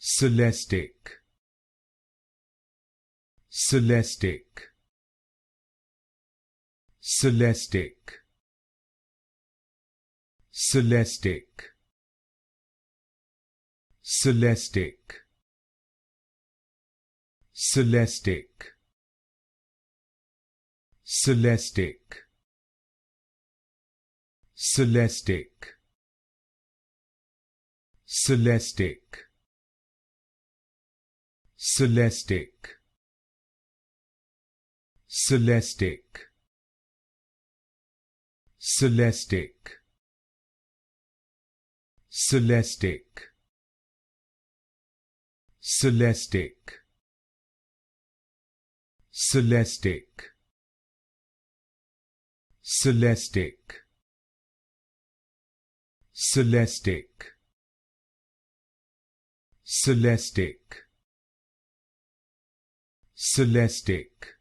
Celestiq, Celestiq, Celestiq, Celestiq, Celestiq, Celestiq, Celestiq, Celestiq, Celestiq, Celestiq, Celestiq, Celestiq, Celestiq, Celestiq, Celestiq, Celestiq, Celestiq, Celestiq, Celestiq,